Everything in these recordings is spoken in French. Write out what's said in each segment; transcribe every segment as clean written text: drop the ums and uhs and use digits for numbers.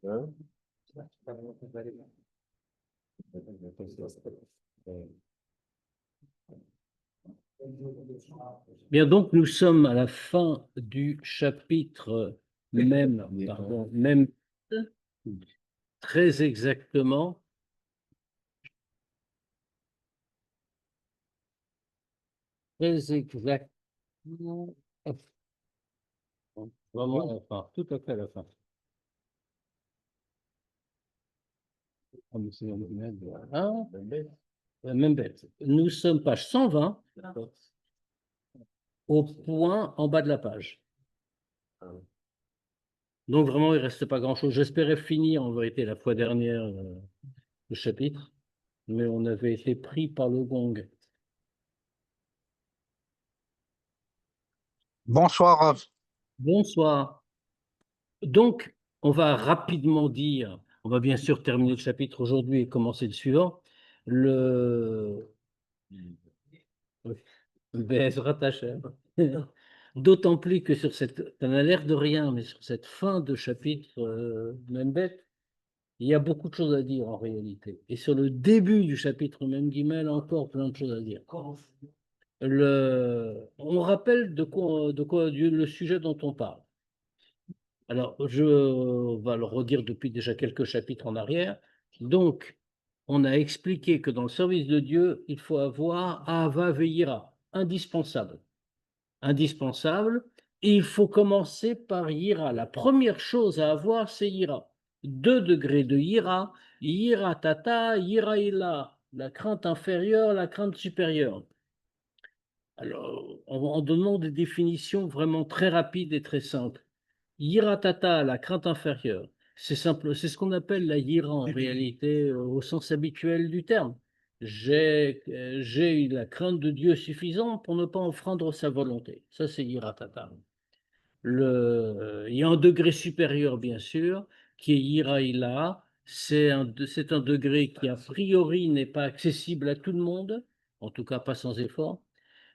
Hein? Bien, donc nous sommes à la fin du chapitre même, pardon, même très exactement. Très exactement. Vraiment à la fin, tout à fait à la fin. Ah, mais c'est même bête. Nous sommes page 120, au point en bas de la page. Donc vraiment, il ne reste pas grand-chose. J'espérais finir en vérité la fois dernière le chapitre, mais on avait été pris par le gong. Bonsoir, Rav. Bonsoir. Donc, on va rapidement dire, on va bien sûr terminer le chapitre aujourd'hui et commencer le suivant. Be'ezrat Hashem. D'autant plus que sur cette, ça n'a l'air de rien, mais sur cette fin de chapitre, même bête, il y a beaucoup de choses à dire en réalité. Et sur le début du chapitre même Guimel, encore plein de choses à dire. On rappelle de quoi le sujet dont on parle. Alors, je vais le redire depuis déjà quelques chapitres en arrière. Donc, on a expliqué que dans le service de Dieu, il faut avoir Ahava Ve'ira, indispensable. Indispensable. Et il faut commencer par Yira. La première chose à avoir, c'est Yira. 2 degrés de Yira, Yira Tata, Yira Ila, la crainte inférieure, la crainte supérieure. Alors, en donnant des définitions vraiment très rapides et très simples. Yiratata, la crainte inférieure, c'est simple, c'est ce qu'on appelle la yira en réalité au sens habituel du terme. J'ai eu la crainte de Dieu suffisante pour ne pas enfreindre sa volonté. Ça, c'est yiratata. Il y a un degré supérieur, bien sûr, qui est yiraïla. C'est un degré qui, a priori, n'est pas accessible à tout le monde, en tout cas pas sans effort.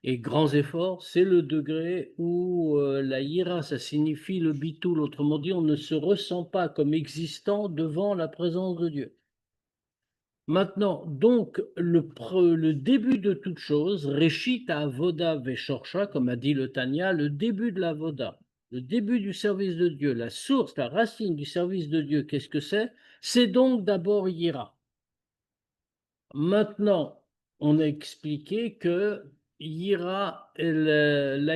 Et grands efforts, c'est le degré où la ira, ça signifie le bitoul. Autrement dit, on ne se ressent pas comme existant devant la présence de Dieu. Maintenant, donc, le début de toute chose, Reshit Avoda Veshorcha, comme a dit le Tanya, le début de la Voda, le début du service de Dieu, la source, la racine du service de Dieu, qu'est-ce que c'est? C'est donc d'abord Yira. Maintenant, on a expliqué que la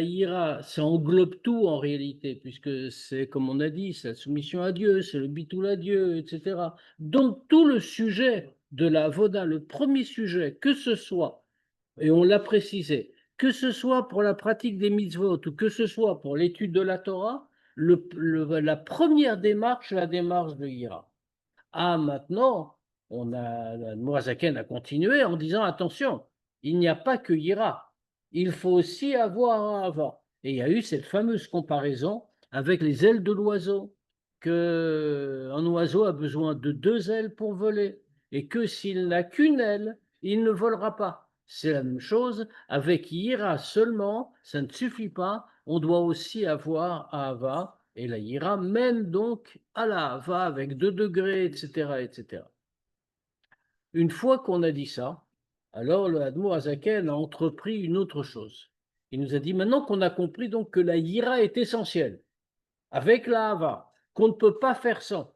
ira, ça englobe tout en réalité, puisque c'est, comme on a dit, c'est la soumission à Dieu, c'est le bitoul à Dieu, etc. Donc, tout le sujet de la Voda, le premier sujet, que ce soit, et on l'a précisé, que ce soit pour la pratique des mitzvot ou que ce soit pour l'étude de la Torah, la première démarche, la démarche de ira. Ah, maintenant, la Moazaken a continué en disant attention, il n'y a pas que Ira, il faut aussi avoir un Hava. Et il y a eu cette fameuse comparaison avec les ailes de l'oiseau, qu'un oiseau a besoin de 2 ailes pour voler, et que s'il n'a qu'une aile, il ne volera pas. C'est la même chose, avec Ira seulement, ça ne suffit pas, on doit aussi avoir Ahava, et la Ira mène donc à la Hava avec 2 degrés, etc., etc. Une fois qu'on a dit ça, alors le Admo Azaken a entrepris une autre chose. Il nous a dit maintenant qu'on a compris donc que la Ira est essentielle, avec la Hava, qu'on ne peut pas faire sans.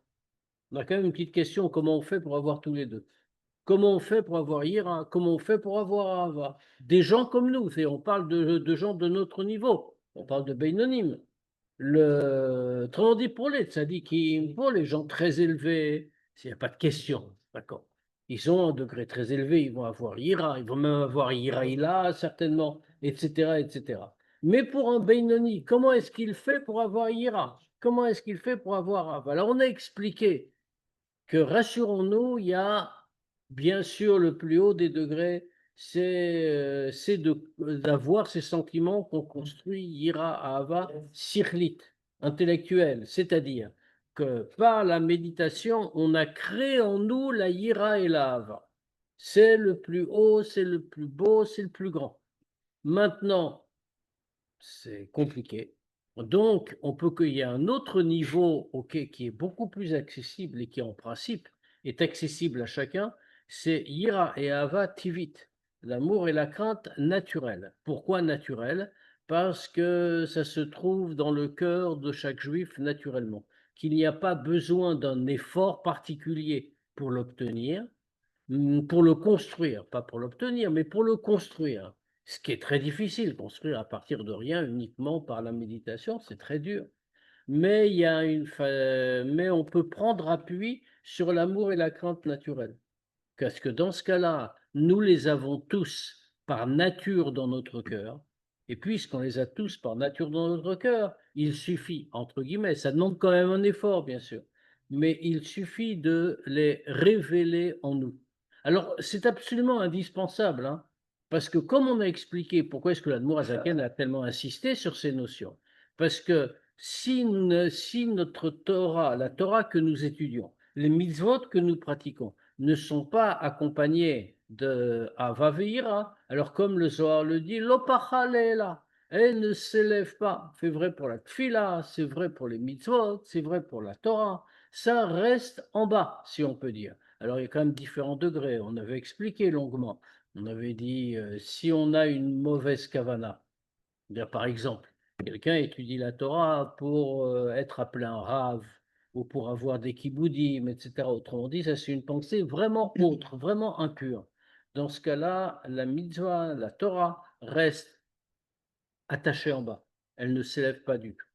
On a quand même une petite question, comment on fait pour avoir tous les deux? Comment on fait pour avoir Ira? Comment on fait pour avoir Hava? Des gens comme nous, on parle de gens de notre niveau, on parle de Beinonim. Autrement dit, pour les tzadikim, pour les gens très élevés, il n'y a pas de question, d'accord. Ils ont un degré très élevé, ils vont avoir ira, ils vont même avoir ira certainement, etc., etc. Mais pour un Beinoni, comment est-ce qu'il fait pour avoir ira? Comment est-ce qu'il fait pour avoir Hava? Alors on a expliqué que, rassurons-nous, il y a bien sûr le plus haut des degrés, c'est d'avoir ces sentiments qu'on construit ira, ahava, sikhlit, intellectuel, c'est-à-dire que par la méditation, on a créé en nous la ira et la hava. C'est le plus haut, c'est le plus beau, c'est le plus grand. Maintenant, c'est compliqué. Donc, on peut qu'il y ait un autre niveau qui est beaucoup plus accessible et qui, en principe, est accessible à chacun, c'est Yira et Ava Tivit, l'amour et la crainte naturelle. Pourquoi naturelle? Parce que ça se trouve dans le cœur de chaque juif naturellement, qu'il n'y a pas besoin d'un effort particulier pour l'obtenir, pour le construire, pas pour l'obtenir, mais pour le construire. Ce qui est très difficile, construire à partir de rien uniquement par la méditation, c'est très dur. Mais mais on peut prendre appui sur l'amour et la crainte naturelle. Parce que dans ce cas-là, nous les avons tous par nature dans notre cœur. Et puisqu'on les a tous par nature dans notre cœur, il suffit, entre guillemets, ça demande quand même un effort, bien sûr, mais il suffit de les révéler en nous. Alors, c'est absolument indispensable, hein, parce que comme on a expliqué pourquoi est-ce que l'Admour Azaken a tellement insisté sur ces notions, parce que si notre Torah, la Torah que nous étudions, les mitzvot que nous pratiquons, ne sont pas accompagnés de Avaveira, alors comme le Zohar le dit, l'opachalela, elle ne s'élève pas. C'est vrai pour la tfila, c'est vrai pour les mitzvot, c'est vrai pour la Torah. Ça reste en bas, si on peut dire. Alors il y a quand même différents degrés. On avait expliqué longuement. On avait dit si on a une mauvaise kavana, par exemple, quelqu'un étudie la Torah pour être appelé un rave ou pour avoir des kiboudim, etc. Autrement dit, ça c'est une pensée vraiment autre, vraiment impure. Dans ce cas-là, la mitzvah, la Torah, reste attachée en bas. Elle ne s'élève pas du tout.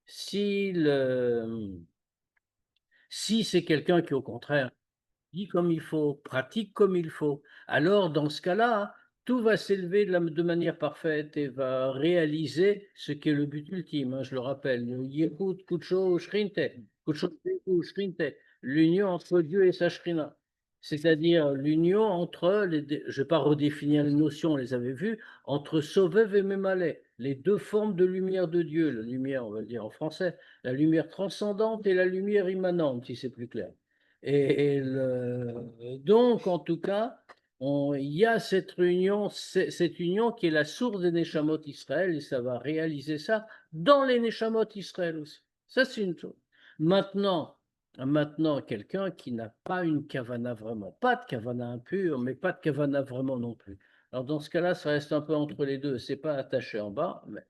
Si, si c'est quelqu'un qui, au contraire, dit comme il faut, pratique comme il faut, alors dans ce cas-là, tout va s'élever de manière parfaite et va réaliser ce qui est le but ultime, hein, je le rappelle, le Yehud Kudsho Shrinte, Kudsho Shrinte, l'union entre Dieu et sa Shrina, c'est-à-dire l'union entre, je ne vais pas redéfinir les notions, on les avait vues, entre Sovev et Memale, les deux formes de lumière de Dieu, la lumière, on va le dire en français, la lumière transcendante et la lumière immanente, si c'est plus clair. Donc, en tout cas, il y a cette union qui est la source des Neshamot Israël, et ça va réaliser ça dans les Neshamot Israël aussi. Ça, c'est une chose. Maintenant, quelqu'un qui n'a pas une kavana vraiment, pas de kavana impure, mais pas de kavana vraiment non plus. Alors, dans ce cas-là, ça reste un peu entre les deux. C'est pas attaché en bas, mais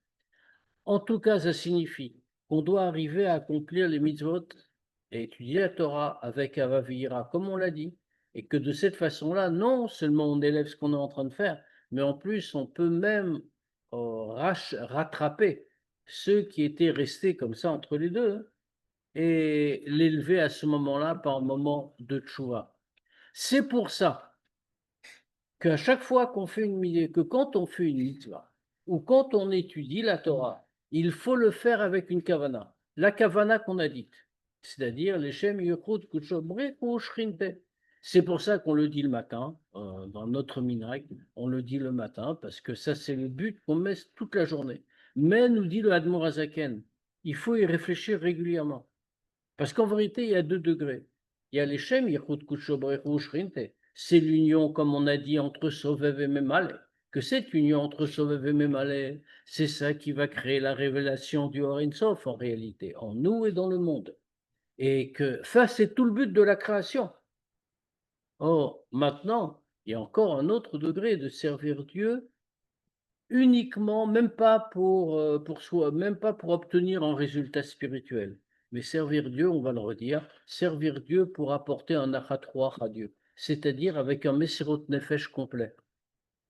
en tout cas, ça signifie qu'on doit arriver à accomplir les mitzvot et étudier la Torah avec Avavira, comme on l'a dit, et que de cette façon-là, non seulement on élève ce qu'on est en train de faire, mais en plus, on peut même rattraper ceux qui étaient restés comme ça entre les deux et l'élever à ce moment-là par moment de tchouva. C'est pour ça qu'à chaque fois qu'on fait que quand on fait une mitzvah, ou quand on étudie la Torah, il faut le faire avec une kavana. La kavana qu'on a dite, c'est-à-dire les Shem Yechut Kuchobre Shrinte. C'est pour ça qu'on le dit le matin, dans notre minhag, on le dit le matin, parce que ça c'est le but qu'on met toute la journée. Mais, nous dit le Admor Azaken, il faut y réfléchir régulièrement. Parce qu'en vérité, il y a deux degrés. Il y a les Shem Yechut Kuchobre Shrinte. C'est l'union, comme on a dit, entre Sovev et Memale. Que cette union entre Sovev et Memale, c'est ça qui va créer la révélation du Or Sof en réalité, en nous et dans le monde. Et que ça, c'est tout le but de la création. Or, maintenant, il y a encore un autre degré de servir Dieu uniquement, même pas pour soi, même pas pour obtenir un résultat spirituel. Mais servir Dieu, on va le redire, servir Dieu pour apporter un achatroach à Dieu, c'est-à-dire avec un Messirot Nefesh complet.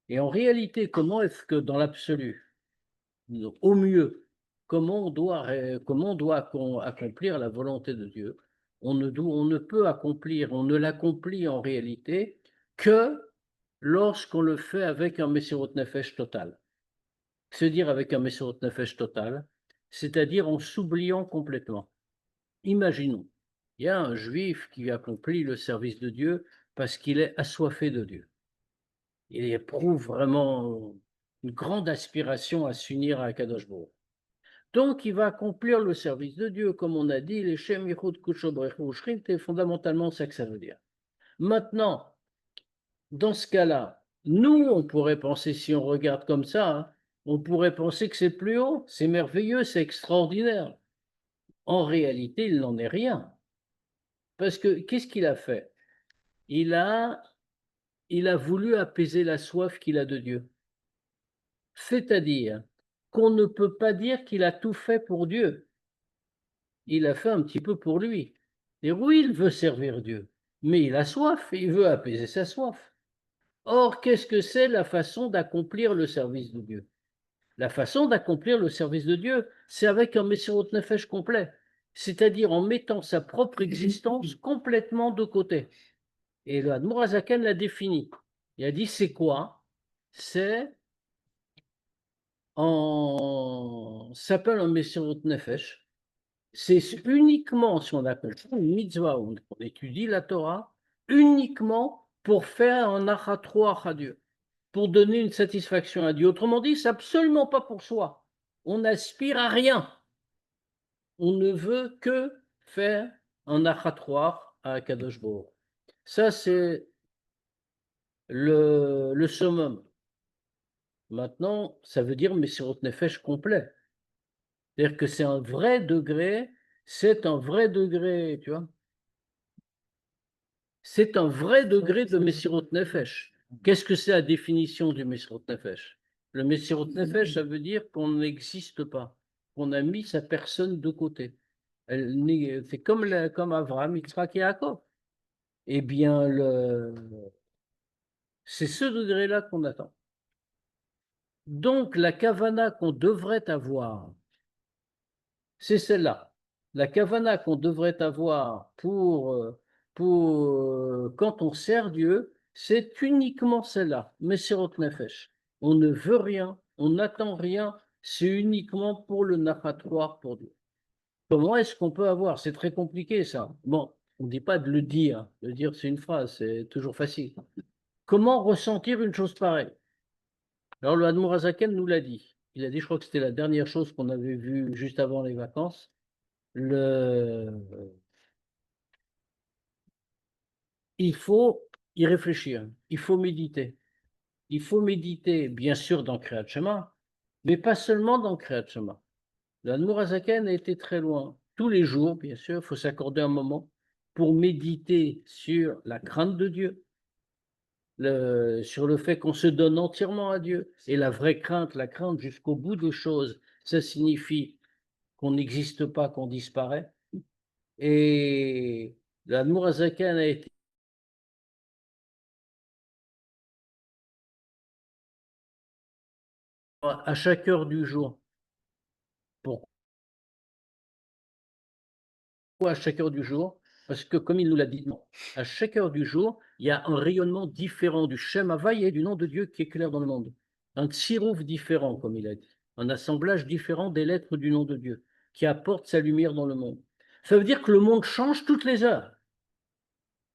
Et en réalité, comment est-ce que dans l'absolu, au mieux, comment on doit accomplir la volonté de Dieu? On ne peut accomplir, on ne l'accomplit en réalité que lorsqu'on le fait avec un Messirot Nefesh total. Se dire avec un Messirot Nefesh total, c'est-à-dire en s'oubliant complètement. Imaginons, il y a un juif qui accomplit le service de Dieu parce qu'il est assoiffé de Dieu. Il éprouve vraiment une grande aspiration à s'unir à Kadosh Baruch. Donc, il va accomplir le service de Dieu, comme on a dit, les Shem Yichud Kudsho Baruch Hu Shrint, c'est fondamentalement ça que ça veut dire. Maintenant, dans ce cas-là, nous, on pourrait penser, si on regarde comme ça, hein, On pourrait penser que c'est plus haut, c'est merveilleux, c'est extraordinaire. En réalité, il n'en est rien. Parce que qu'est-ce qu'il a fait? Il a, il a voulu apaiser la soif qu'il a de Dieu. C'est-à-dire qu'on ne peut pas dire qu'il a tout fait pour Dieu. Il a fait un petit peu pour lui. Et oui, il veut servir Dieu, mais il a soif, et il veut apaiser sa soif. Or, qu'est-ce que c'est la façon d'accomplir le service de Dieu? La façon d'accomplir le service de Dieu, c'est avec un Messirut Nefesh complet, c'est-à-dire en mettant sa propre existence complètement de côté. Et le Admor Hazaken l'a défini. Il a dit, c'est quoi? C'est ça s'appelle un Messirut Nefesh. C'est uniquement, si on appelle ça une mitzvah, on étudie la Torah, uniquement pour faire un achatroach à Dieu, pour donner une satisfaction à Dieu. Autrement dit, c'est absolument pas pour soi. On n'aspire à rien. On ne veut que faire un achatroach à Kadosh Baruch. Ça, c'est le summum. Maintenant, ça veut dire Messirut Nefesh complet. C'est-à-dire que c'est un vrai degré, tu vois. C'est un vrai degré de Messirut Nefesh. Qu'est-ce que c'est la définition du Messirut Nefesh? Le Messirut Nefesh, ça veut dire qu'on n'existe pas, qu'on a mis sa personne de côté. C'est comme Avraham, Yitzhak et Yaakov. Eh bien, c'est ce degré-là qu'on attend. Donc, la kavana qu'on devrait avoir, c'est celle-là. La kavana qu'on devrait avoir quand on sert Dieu, c'est uniquement celle-là, Messirut Nefesh. On ne veut rien, on n'attend rien, c'est uniquement pour le nachatoire pour Dieu. Comment est-ce qu'on peut avoir? C'est très compliqué ça. Bon, on ne dit pas de le dire. Le dire, c'est une phrase, c'est toujours facile. Comment ressentir une chose pareille? Alors, le Admor Hazaken nous l'a dit. Il a dit, je crois que c'était la dernière chose qu'on avait vue juste avant les vacances. Il faut y réfléchir, il faut méditer. Il faut méditer, bien sûr, dans Kriyat Shema, mais pas seulement dans Kriyat Shema. L'Admor Hazaken a été très loin. Tous les jours, bien sûr, il faut s'accorder un moment pour méditer sur la crainte de Dieu, sur le fait qu'on se donne entièrement à Dieu. Et la vraie crainte, la crainte jusqu'au bout des choses, ça signifie qu'on n'existe pas, qu'on disparaît. Et l'Admor Hazaken a été à chaque heure du jour. Pourquoi à chaque heure du jour? Parce que, comme il nous l'a dit, non, à chaque heure du jour, il y a un rayonnement différent du Shem Havaï et du nom de Dieu qui éclaire dans le monde. Un tsirouf différent, comme il a dit. Un assemblage différent des lettres du nom de Dieu qui apporte sa lumière dans le monde. Ça veut dire que le monde change toutes les heures.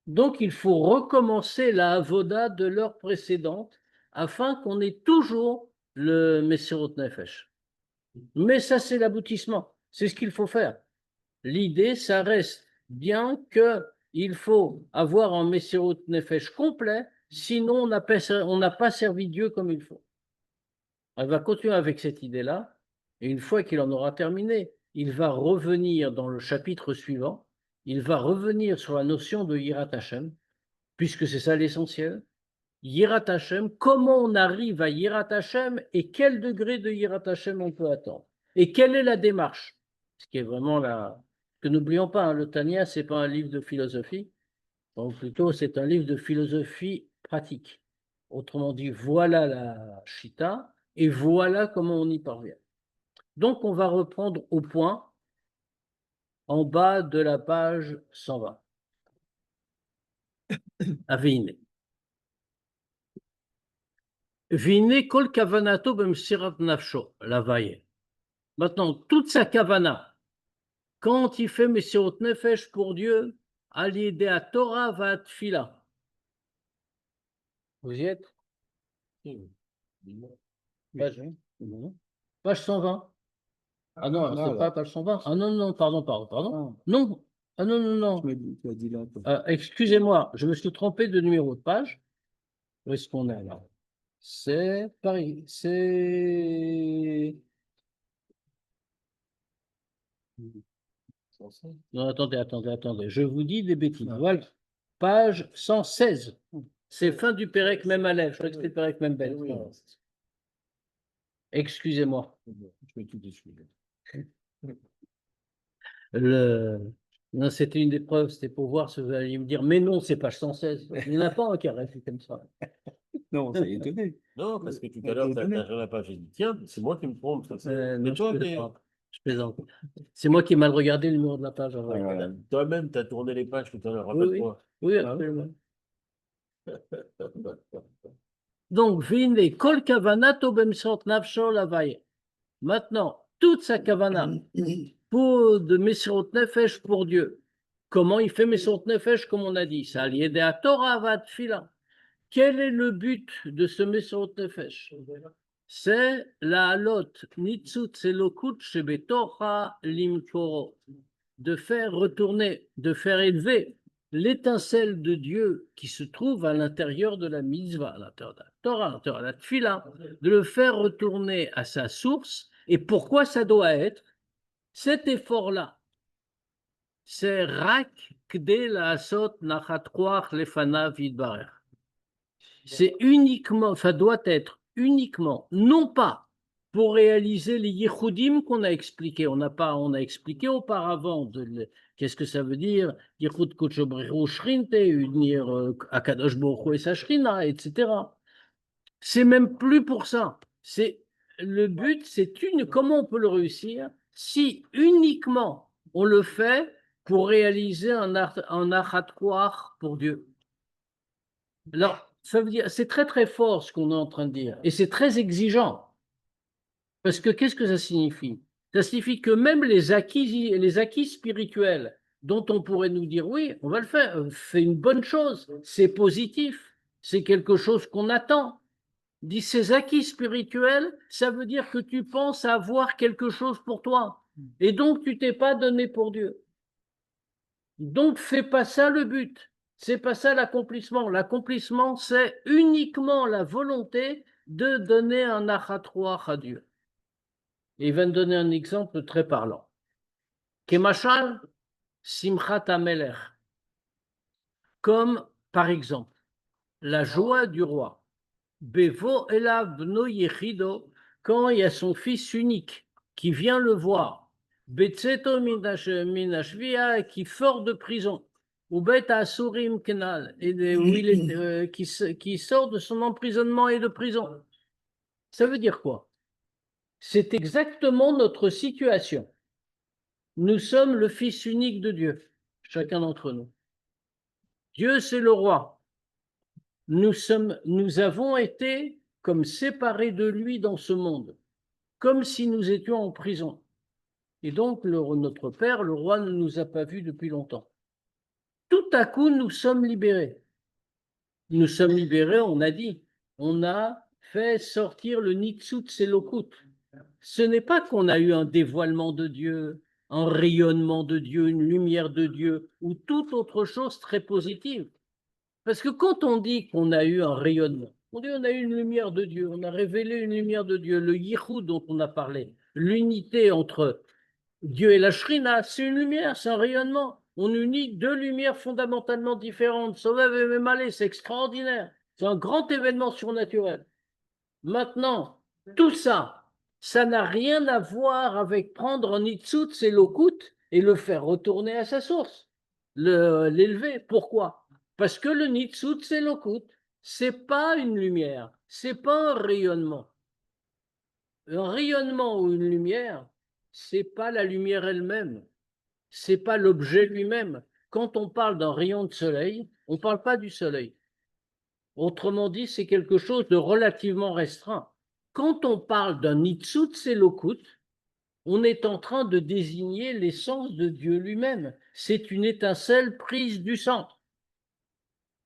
Donc, il faut recommencer la avoda de l'heure précédente afin qu'on ait toujours le Messirut Nefesh. Mais ça, c'est l'aboutissement. C'est ce qu'il faut faire. L'idée, ça reste bien qu'il faut avoir un Messirut Nefesh complet, sinon on n'a pas servi Dieu comme il faut. Elle va continuer avec cette idée-là, et une fois qu'il en aura terminé, il va revenir dans le chapitre suivant, il va revenir sur la notion de Yirat Hashem, puisque c'est ça l'essentiel. Yirat Hashem, comment on arrive à Yirat Hashem et quel degré de Yirat Hashem on peut attendre. Et quelle est la démarche? Ce qui est vraiment là. Que n'oublions pas, hein, le Tanya, ce n'est pas un livre de philosophie, ou plutôt c'est un livre de philosophie pratique. Autrement dit, voilà la Shita et voilà comment on y parvient. Donc, on va reprendre au point en bas de la page 120. Aveine. Vine kol kavanato b'msirat nafsho, la vaille. Maintenant, toute sa kavana, quand il fait Messirut Nefesh pour Dieu, à Torah va tfila. Vous y êtes? Page, page 120. Ah non, c'est pas page 120. Ah non, non, pardon. Non. Ah non, non, non. Tu as dit là. Excusez-moi, je me suis trompé de numéro de page. Où est-ce qu'on est là? C'est Paris. C'est. Non, attendez. Je vous dis des bêtises. Voilà. Page 116. C'est fin du Pérec même à lèvres. Je crois que c'était Pérec même belle. Excusez-moi. Non, c'était une des preuves, c'était pour voir si vous alliez me dire, mais non, c'est page 116. Il n'y en a pas un qui a fait comme ça. Non, ça y est étonné. Non, parce que tout à l'heure, tu n'as pas fait. Tiens, c'est moi qui me trompe. Non, je plaisante. C'est moi qui ai mal regardé le numéro de la page. Toi-même, tu as tourné les pages tout à l'heure, Oui, rappelle-toi. oui, absolument. Donc, Vine, Kol Kavanato Bemsot Nafsho Lavaye. Maintenant, toute sa kavana pour de Mesirot Nefesh pour Dieu. Comment il fait Mesirot Nefesh, comme on a dit? Ça lié à Torah Vat Fila. Quel est le but de ce Mesirot Nefesh? C'est la halot nitzut selokut shebetocha limkoro, de faire retourner, de faire élever l'étincelle de Dieu qui se trouve à l'intérieur de la mitzvah, à l'intérieur de la Torah, à l'intérieur de la tfila, de le faire retourner à sa source. Et pourquoi ça doit être cet effort-là? C'est rak kdei laasot nachat koach lefanav yitbarer. C'est uniquement, ça doit être uniquement, non pas pour réaliser les yichudim qu'on a expliqué. On a expliqué auparavant qu'est-ce que ça veut dire, yichud kochobrihu shrinte, unir Akadosh Baruch Hu et sa shrina, etc. C'est même plus pour ça. C'est le but, comment on peut le réussir si uniquement on le fait pour réaliser un achat koach pour Dieu. Alors, ça veut dire, c'est très très fort ce qu'on est en train de dire, et c'est très exigeant. Parce que qu'est-ce que ça signifie? Ça signifie que même les acquis spirituels, dont on pourrait nous dire, oui, on va le faire, c'est une bonne chose, c'est positif, c'est quelque chose qu'on attend. Dit ces acquis spirituels, ça veut dire que tu penses avoir quelque chose pour toi, et donc tu t'es pas donné pour Dieu. Donc c'est pas ça le but. C'est pas ça l'accomplissement. L'accomplissement, c'est uniquement la volonté de donner un achatroach à Dieu. Et il va nous donner un exemple très parlant. Kemachal, Simchat Amelech. Comme, par exemple, la joie du roi. Bevo elav bno yechido, quand il y a son fils unique qui vient le voir. Betzeto minashvia, qui sort de prison. Ou bet asurim kenal, qui sort de son emprisonnement et de prison. Ça veut dire quoi? C'est exactement notre situation. Nous sommes le fils unique de Dieu, chacun d'entre nous. Dieu, c'est le roi. Nous avons été comme séparés de lui dans ce monde, comme si nous étions en prison. Et donc, notre Père, le roi, ne nous a pas vus depuis longtemps. Tout à coup, nous sommes libérés. Nous sommes libérés, on a dit, on a fait sortir le Nitzut Selokut. Ce n'est pas qu'on a eu un dévoilement de Dieu, un rayonnement de Dieu, une lumière de Dieu, ou toute autre chose très positive. Parce que quand on dit qu'on a eu un rayonnement, on dit on a eu une lumière de Dieu, on a révélé une lumière de Dieu, le yichud dont on a parlé, l'unité entre Dieu et la Shrina, c'est une lumière, c'est un rayonnement. On unit deux lumières fondamentalement différentes. Sovev et Memalé, c'est extraordinaire. C'est un grand événement surnaturel. Maintenant, tout ça, ça n'a rien à voir avec prendre un Itzut, c'est l'Okut, et le faire retourner à sa source, l'élever. Pourquoi? Parce que le Nitzut, c'est l'Okut. C'est pas une lumière, c'est pas un rayonnement. Un rayonnement ou une lumière, c'est pas la lumière elle-même, c'est pas l'objet lui-même. Quand on parle d'un rayon de soleil, on ne parle pas du soleil. Autrement dit, c'est quelque chose de relativement restreint. Quand on parle d'un Nitzut Selokut, on est en train de désigner l'essence de Dieu lui-même. C'est une étincelle prise du centre.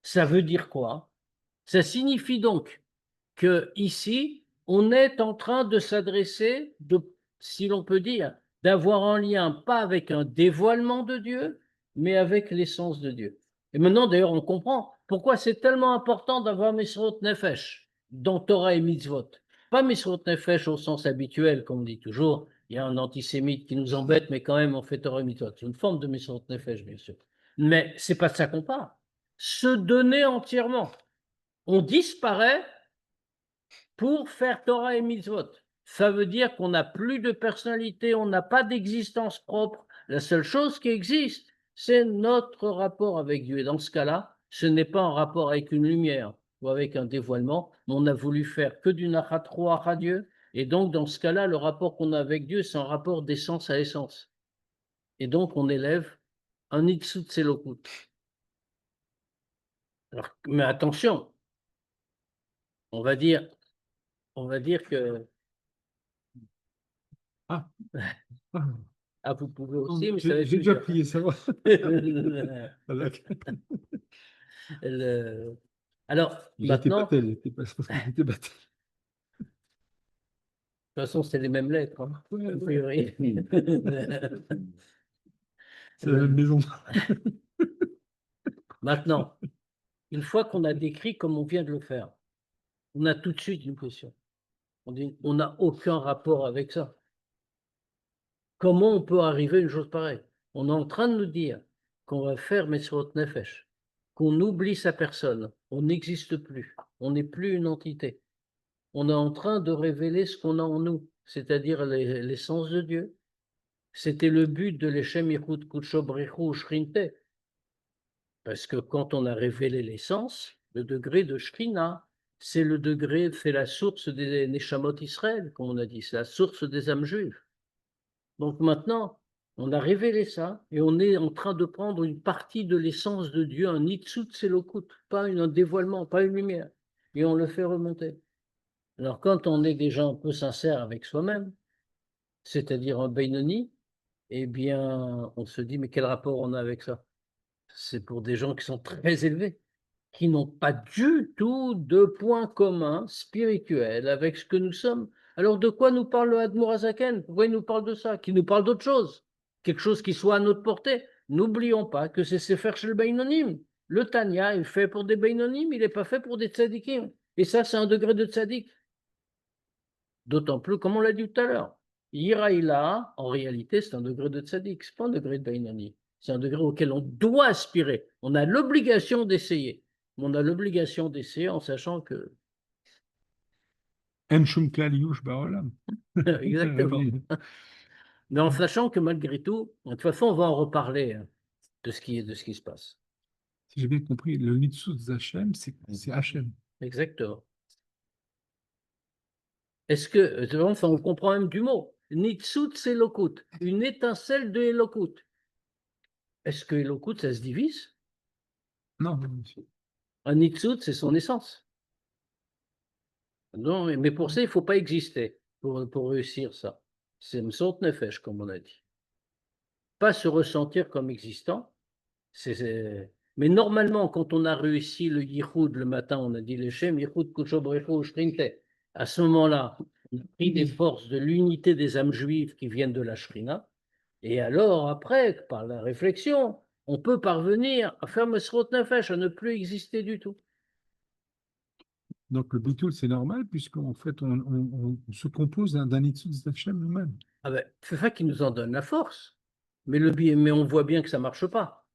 Ça veut dire quoi? Ça signifie donc que ici, on est en train de s'adresser, si l'on peut dire, d'avoir un lien pas avec un dévoilement de Dieu, mais avec l'essence de Dieu. Et maintenant, d'ailleurs, on comprend pourquoi c'est tellement important d'avoir Mesrot Nefesh. dans Torah et Mitzvot. Pas Mesrot Nefesh au sens habituel, comme on dit toujours. Il y a un antisémite qui nous embête, mais quand même, on fait Torah et Mitzvot. C'est une forme de Mesrot Nefesh, bien sûr. Mais c'est pas de ça qu'on parle. Se donner entièrement. On disparaît pour faire Torah et Mitzvot. Ça veut dire qu'on n'a plus de personnalité, on n'a pas d'existence propre. La seule chose qui existe, c'est notre rapport avec Dieu. Et dans ce cas-là, ce n'est pas un rapport avec une lumière ou avec un dévoilement, mais on a voulu faire que du Nachat Roach à Dieu. Et donc, dans ce cas-là, le rapport qu'on a avec Dieu, c'est un rapport d'essence à essence. Et donc, on élève un Itzut Selokut. Mais attention, on va dire que Ah. Ah. ah, vous pouvez aussi, mais ça va J'ai être j'ai déjà plusieurs. prié, ça va. Voilà. Alors, J'étais maintenant, battel, j'étais pas parce que j'étais battel. de toute façon, c'est les mêmes lettres, hein, a priori. C'est la même maison. Maintenant, une fois qu'on a décrit comme on vient de le faire, on a tout de suite une question. On dit, on n'a aucun rapport avec ça. Comment on peut arriver à une chose pareille? On est en train de nous dire qu'on va faire Mesrot Nefesh, qu'on oublie sa personne, on n'existe plus, on n'est plus une entité. On est en train de révéler ce qu'on a en nous, c'est-à-dire l'essence de Dieu. C'était le but de l'Eshem Yichud Kudsho Brichu Shrinte. Parce que quand on a révélé l'essence, le degré de Shrina, c'est le degré, c'est la source des Neshamot Israël, comme on a dit, c'est la source des âmes juives. Donc maintenant, on a révélé ça et on est en train de prendre une partie de l'essence de Dieu, un Nitzut Selokut, pas un dévoilement, pas une lumière, et on le fait remonter. Alors quand on est déjà un peu sincère avec soi-même, c'est-à-dire un Beinoni, eh bien, on se dit, mais quel rapport on a avec ça? C'est pour des gens qui sont très élevés, qui n'ont pas du tout de point commun spirituel avec ce que nous sommes. Alors de quoi nous parle le Admour Hazaken? Pourquoi il nous parle de ça? Qu'il nous parle d'autre chose? Quelque chose qui soit à notre portée. N'oublions pas que c'est Sefer Shel Beinonim. Le Tanya est fait pour des Beinonim, il n'est pas fait pour des tzadikim. Et ça, c'est un degré de tzadik. D'autant plus, comme on l'a dit tout à l'heure, Yiraïla, en réalité, c'est un degré de tzaddik, ce n'est pas un degré de Bainani. C'est un degré auquel on doit aspirer. On a l'obligation d'essayer. On a l'obligation d'essayer en sachant que. En shum klal yush ba'olam. Exactement. Mais en sachant que malgré tout, de toute façon, on va en reparler hein, de ce qui se passe. Si j'ai bien compris, le Nitzut Zachem, c'est Hachem. Exactement. Est-ce que, enfin, on comprend même du mot. Nitzut, c'est Elokut, une étincelle de Elokut. Est-ce que Elokut, ça se divise? Non, Un Nitzut, c'est son essence. Non, mais pour ça, il ne faut pas exister pour réussir ça. C'est Msot Nefesh, comme on a dit. Pas se ressentir comme existant. Mais normalement, quand on a réussi le Yichud le matin, on a dit le Shem, Yichud Kudsho Brichu Shrinte. À ce moment-là, on a pris des forces de l'unité des âmes juives qui viennent de la Shrina. Et alors, après, par la réflexion, on peut parvenir à faire Mesrot Nefesh, à ne plus exister du tout. donc le Bitoul, c'est normal, puisqu'en fait, on se compose d'un Nitzut Zachem nous-mêmes. Ah ben, c'est ça qui nous en donne la force. Mais on voit bien que ça ne marche pas.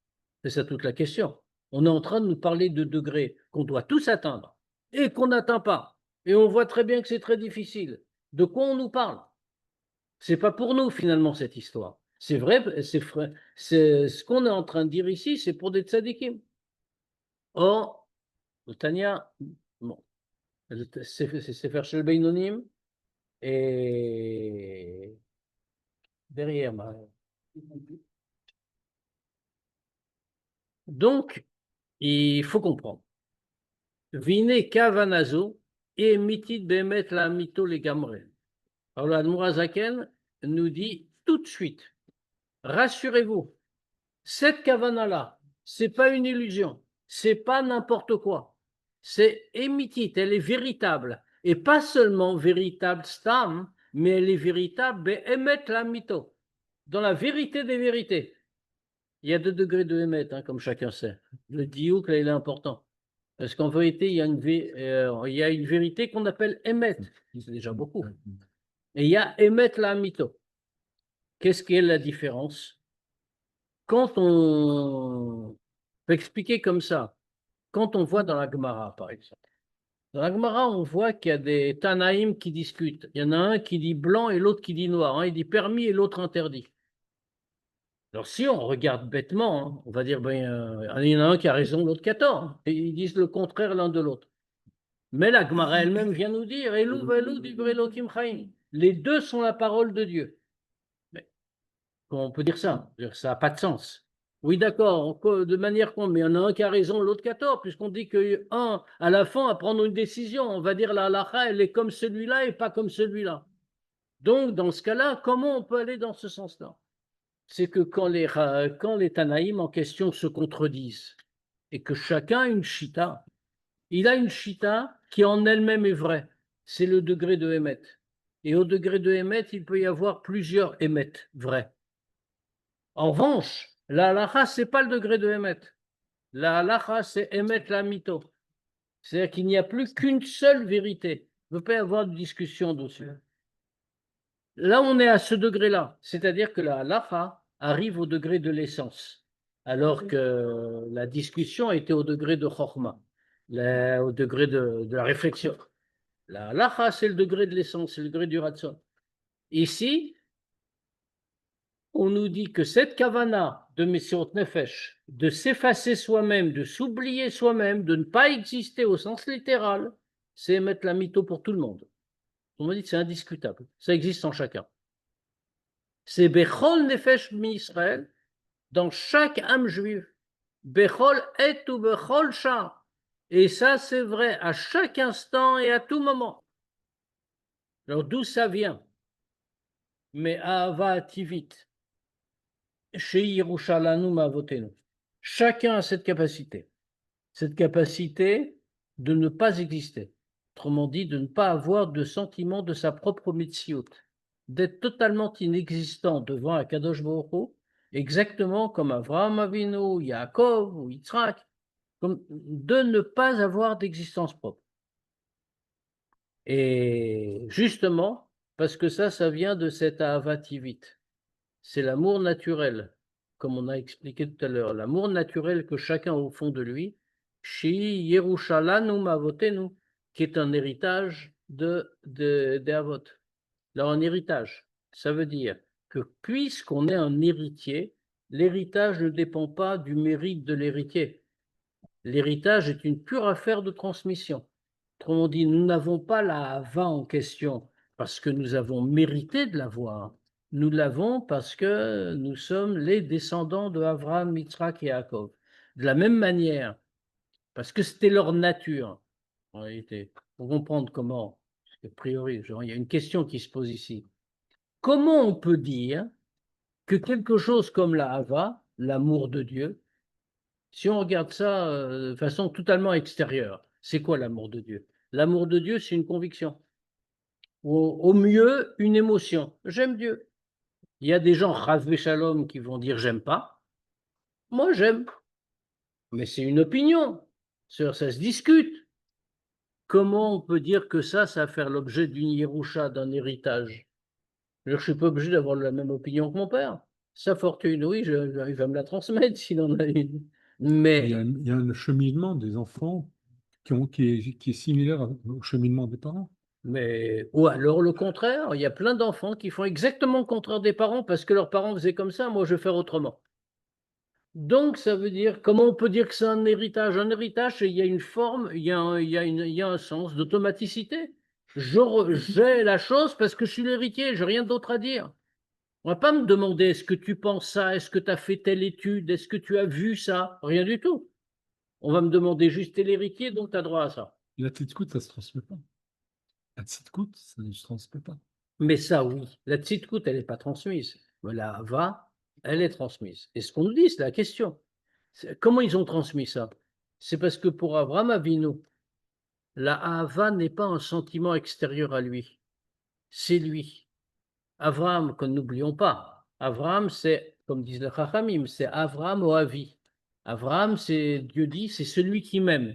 C'est ça toute la question. On est en train de nous parler de degrés qu'on doit tous atteindre et qu'on n'atteint pas. Et on voit très bien que c'est très difficile. De quoi on nous parle? C'est pas pour nous finalement cette histoire. C'est vrai, c'est ce qu'on est en train de dire ici, c'est pour des tzadikim. Or, le Tanya, bon, c'est faire chez le Beinonim et derrière. Donc, il faut comprendre. Vine kavanazo et mitit bemet la mito les gamre. Alors, l'Admour Zaken nous dit tout de suite, rassurez-vous, cette kavana-là, c'est pas une illusion, c'est pas n'importe quoi. C'est émitit, elle est véritable. Et pas seulement véritable stam, mais elle est véritable bemet la mito, dans la vérité des vérités. Il y a 2 degrés de émet, hein, comme chacun sait. Le diouk, là, il est important. Parce qu'en vérité, il y a une vérité qu'on appelle Emet. C'est déjà beaucoup. Et il y a Emet la Mito. Qu'est-ce qu'est la différence? Quand on peut expliquer comme ça, quand on voit dans la Gemara, par exemple, dans la Gemara, on voit qu'il y a des Tanaïm qui discutent. Il y en a un qui dit blanc et l'autre qui dit noir. Un, il dit permis et l'autre interdit. Alors, si on regarde bêtement, hein, on va dire, ben, il y en a un qui a raison, l'autre qui a tort. Hein, et ils disent le contraire l'un de l'autre. Mais la Gemara elle-même vient nous dire, Elou, Velou, Divrei Elokim Chaim. Les deux sont la parole de Dieu. Mais comment on peut dire ça? Ça n'a pas de sens. Oui, d'accord, de manière qu'on, mais il y en a un qui a raison, l'autre qui a tort, puisqu'on dit qu'un, à la fin, à prendre une décision, on va dire la halakha, elle est comme celui-là et pas comme celui-là. Donc, dans ce cas-là, comment on peut aller dans ce sens-là? C'est que quand les Tanaïm en question se contredisent, et que chacun a une chita, il a une chita qui en elle-même est vraie. C'est le degré de Emet. Et au degré de Emet, il peut y avoir plusieurs Emet vrais. En revanche, la halacha, ce n'est pas le degré de Emet. La halacha, c'est Emet la mito. C'est-à-dire qu'il n'y a plus qu'une seule vérité. Il ne peut pas y avoir de discussion dessus. Là, on est à ce degré-là. C'est-à-dire que la halacha arrive au degré de l'essence, alors que la discussion était au degré de chorma, au degré de la réflexion. La halacha, c'est le degré de l'essence, c'est le degré du ratson. Ici, on nous dit que cette kavana de Messiot Nefesh, de s'effacer soi-même, de s'oublier soi-même, de ne pas exister au sens littéral, c'est mettre la mytho pour tout le monde. On me dit que c'est indiscutable. Ça existe en chacun. C'est Bechol Nefesh mi-Israël, dans chaque âme juive. Bechol et ou Bechol Shah. Et ça, c'est vrai à chaque instant et à tout moment. Alors, d'où ça vient? Mais Ahava Tivit. Chez Yerushalanu Mavotenu. Chacun a cette capacité de ne pas exister. Autrement dit, de ne pas avoir de sentiment de sa propre mitzvot, d'être totalement inexistant devant Akadosh Baruch Hu, exactement comme Avraham Avinu, Yaakov ou Yitzhak, comme de ne pas avoir d'existence propre. Et justement, parce que ça vient de cet Ahavativit. C'est l'amour naturel, comme on a expliqué tout à l'heure, l'amour naturel que chacun a au fond de lui, Shi Yerushalanu Mavotenu, qui est un héritage des Avot. Alors, un héritage, ça veut dire que puisqu'on est un héritier, l'héritage ne dépend pas du mérite de l'héritier. L'héritage est une pure affaire de transmission. Autrement dit, nous n'avons pas la hava en question parce que nous avons mérité de l'avoir. Nous l'avons parce que nous sommes les descendants de Avraham, Yitzhak et Yaakov. De la même manière, parce que c'était leur nature, en réalité, pour comprendre comment, parce qu'a priori, il y a une question qui se pose ici. Comment on peut dire que quelque chose comme la hava, l'amour de Dieu, si on regarde ça de façon totalement extérieure, c'est quoi l'amour de Dieu? L'amour de Dieu, c'est une conviction. Au mieux, une émotion. J'aime Dieu. Il y a des gens, Chas Shalom, qui vont dire j'aime pas. Moi, j'aime. Mais c'est une opinion. Ça se discute. Comment on peut dire que ça va faire l'objet d'une Yerusha, d'un héritage? Je ne suis pas obligé d'avoir la même opinion que mon père. Sa fortune, oui, il va me la transmettre s'il en a une. Mais Il y a un cheminement des enfants qui est similaire au cheminement des parents. ou alors le contraire, il y a plein d'enfants qui font exactement le contraire des parents parce que leurs parents faisaient comme ça, moi je vais faire autrement. Donc ça veut dire, comment on peut dire que c'est un héritage? Un héritage, il y a une forme, il y a un sens d'automaticité. J'ai la chose parce que je suis l'héritier, j'ai rien d'autre à dire. On ne va pas me demander est-ce que tu penses ça, est-ce que tu as fait telle étude, est-ce que tu as vu ça, rien du tout. On va me demander juste t'es l'héritier, donc tu as droit à ça. Et la tzidkout, ça ne se transmet pas. La tzidkout, ça ne se transmet pas. Mais ça, oui. La tzidkout, elle n'est pas transmise. Mais la hava, elle est transmise. Et ce qu'on nous dit, c'est la question. Comment ils ont transmis ça? C'est parce que pour Avraham Avinu, la hava n'est pas un sentiment extérieur à lui. C'est lui. Avraham, que n'oublions pas, Avraham, c'est, comme disent les Chachamim, c'est Avraham Oavi. Avraham, c'est Dieu dit, c'est celui qui m'aime.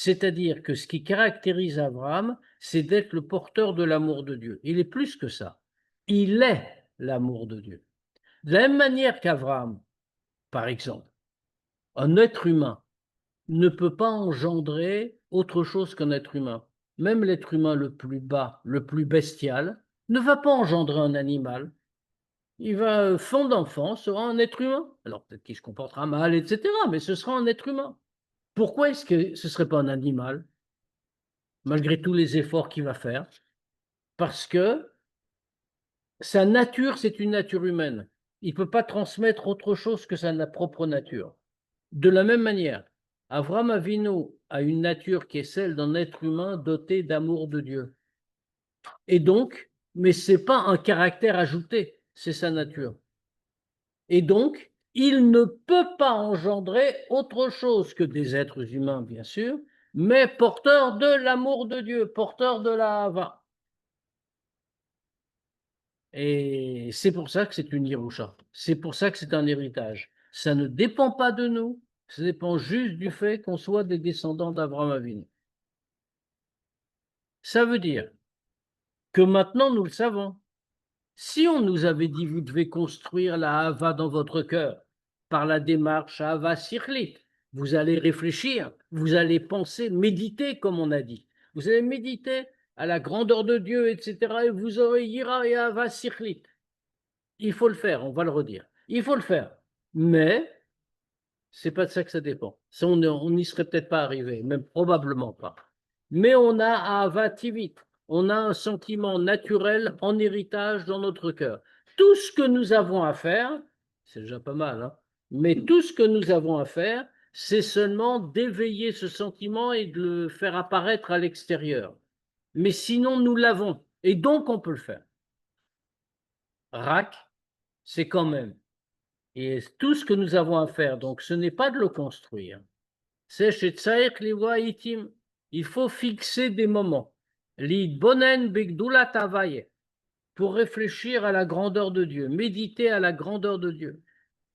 C'est-à-dire que ce qui caractérise Abraham, c'est d'être le porteur de l'amour de Dieu. Il est plus que ça. Il est l'amour de Dieu. De la même manière qu'Abraham, par exemple, un être humain ne peut pas engendrer autre chose qu'un être humain. Même l'être humain le plus bas, le plus bestial, ne va pas engendrer un animal. Il va, fond d'enfant, sera un être humain. Alors peut-être qu'il se comportera mal, etc., mais ce sera un être humain. Pourquoi est-ce que ce ne serait pas un animal, malgré tous les efforts qu'il va faire? Parce que sa nature, c'est une nature humaine. Il ne peut pas transmettre autre chose que sa propre nature. De la même manière, Avram Avinu a une nature qui est celle d'un être humain doté d'amour de Dieu. Et donc, mais ce n'est pas un caractère ajouté, c'est sa nature. Et donc, il ne peut pas engendrer autre chose que des êtres humains, bien sûr, mais porteurs de l'amour de Dieu, porteurs de la Hava. Et c'est pour ça que c'est une Yerusha. C'est pour ça que c'est un héritage. Ça ne dépend pas de nous, ça dépend juste du fait qu'on soit des descendants d'Abraham Avinu. Ça veut dire que maintenant nous le savons. Si on nous avait dit vous devez construire la Hava dans votre cœur par la démarche Hava Sirlit, vous allez réfléchir, vous allez penser, méditer comme on a dit. Vous allez méditer à la grandeur de Dieu, etc. Et vous aurez Yira et Hava Sirlit. Il faut le faire, on va le redire. Il faut le faire. Mais c'est pas de ça que ça dépend. Ça, on n'y serait peut-être pas arrivé, même probablement pas. Mais on a Ahava Tivit. On a un sentiment naturel en héritage dans notre cœur. Tout ce que nous avons à faire, c'est déjà pas mal, hein, mais tout ce que nous avons à faire, c'est seulement d'éveiller ce sentiment et de le faire apparaître à l'extérieur. Mais sinon, nous l'avons. Et donc, on peut le faire. Rak, c'est quand même. Et tout ce que nous avons à faire, donc, ce n'est pas de le construire. C'est chez Tsaïk Liwaitim. Il faut fixer des moments. L'idbonen begdulat havaye. Pour réfléchir à la grandeur de Dieu, méditer à la grandeur de Dieu.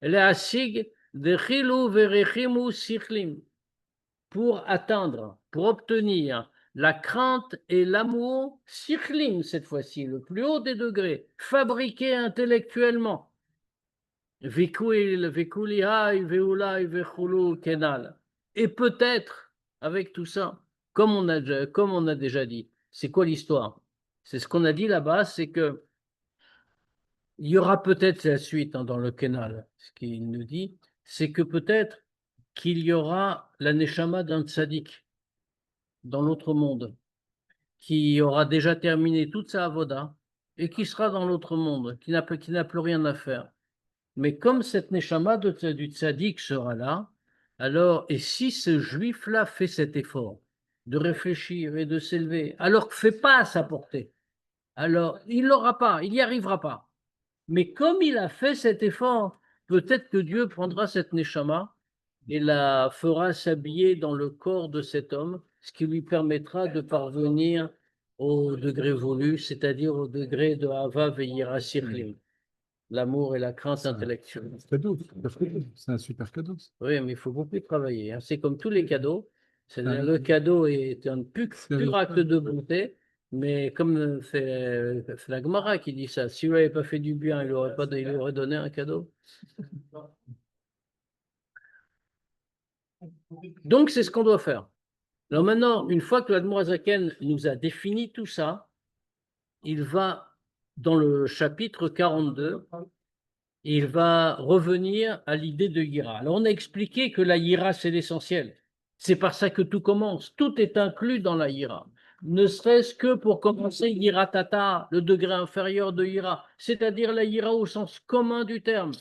Leasig dechilu verechimu sichlim. Pour atteindre, pour obtenir la crainte et l'amour sichlim, cette fois-ci, le plus haut des degrés, fabriqués intellectuellement. Et peut-être, avec tout ça, comme on a déjà dit, c'est quoi l'histoire? C'est ce qu'on a dit là-bas, c'est que il y aura peut-être la suite dans le Kenal. Ce qu'il nous dit, c'est que peut-être qu'il y aura la Neshama d'un tzaddik dans l'autre monde, qui aura déjà terminé toute sa avoda et qui sera dans l'autre monde, qui n'a plus rien à faire. Mais comme cette Neshama du tzaddik sera là, alors, et si ce juif-là fait cet effort de réfléchir et de s'élever, alors que ne fait pas à sa portée, alors il l'aura pas, il n'y arrivera pas. Mais comme il a fait cet effort, peut-être que Dieu prendra cette Neshama et la fera s'habiller dans le corps de cet homme, ce qui lui permettra de parvenir au degré voulu, c'est-à-dire au degré de Hava Ve'yira Sirlim. L'amour et la crainte intellectuelle. Cadeau, c'est un super cadeau. Oui, mais il faut beaucoup travailler, hein. C'est comme tous les cadeaux. Le cadeau est un pur acte de bonté, mais comme c'est la Gemara qui dit ça, s'il n'avait pas fait du bien, il lui aurait donné un cadeau. Donc, c'est ce qu'on doit faire. Alors maintenant, une fois que l'Admor Azaken nous a défini tout ça, il va dans le chapitre 42. Il va revenir à l'idée de Yira. Alors, on a expliqué que la Yira, c'est l'essentiel. C'est par ça que tout commence. Tout est inclus dans la Yira. Ne serait-ce que pour commencer Yira Tata, le degré inférieur de Yira, c'est-à-dire la Yira au sens commun du terme.